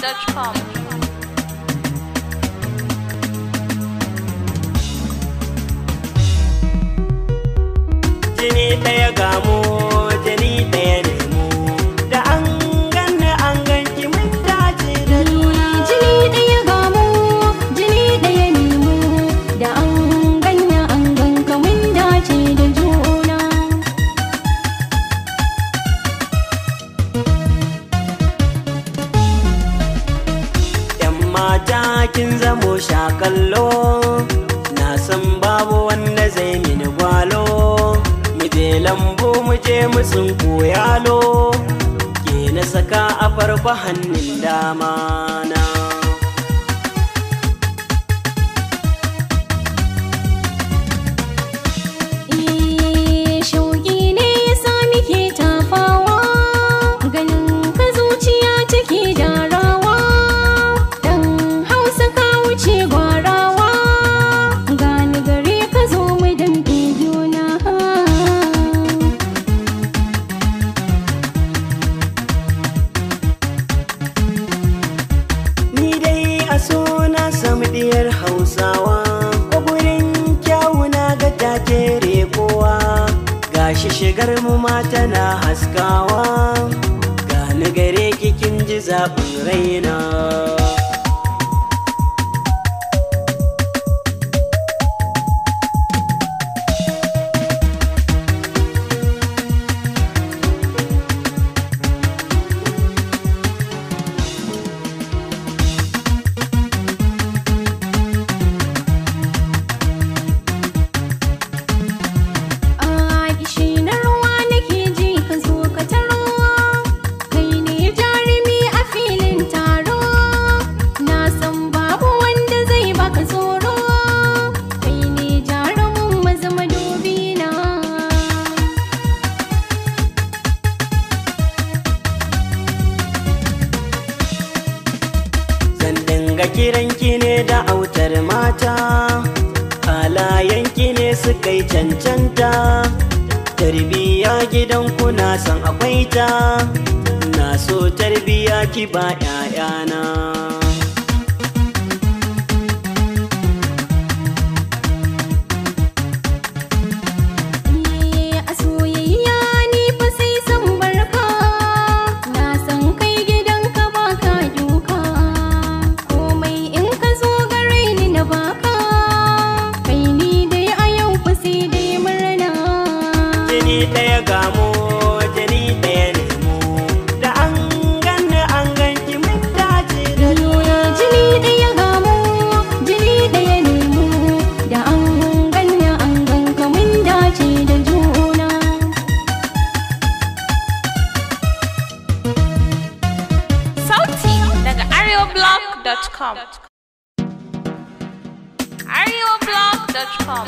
areoblog.com. Jini ɗaya gamo, jini ɗaya nemo, da an ganni an ganki mun dace da juna. Jini ɗaya gamo, jini ɗaya nemo, da an ganni an ganka mun dace da juna. Yan mata kin zamo shakallo, na san babu wanda zai mini gwalo. Muje lambu muje musun koyalo, ke na saka a farko hannun dama na. Shauƙi ne ya sa muke tafawa, ganin ka zuciya take darawa. Dan Hausa ka wuce gwarawa, gani gare ka zo mu dambe juna. Ni dai a so na samu diyar Hausawa, ko gurin kyawu na ga ta tere kowa. Gashi shigar mu ma tana haskawa, gani gare kikin ji zaɓin raina. Kishi na ruwa nake ji ka zo ka taro, kai ne jarumi a filin taro. Na san babu wanda zai baka tsoro, kai ne jarumin maza madubi na. Zan dinga kiranki ne da autar mata, halayenki ne suka yi cancanta. Tarbiya gidan kuna san akwai ta, na so tarbiya ki ba 'ya'yana. A soyayya ni fa sai san barka, na san kai gidanka baka duka. Komai in ka zo gare ni na baka, kai ni dai a yau fa sai dai murna. Jini ɗaya gamo, jini ɗaya nemo, da an ganni an ganki mun dace da juna. Jini ɗaya gamo, jini ɗaya nemo, da an ganni an ganka mun dace da juna. Sauti daga areoblog.com. areoblog.com.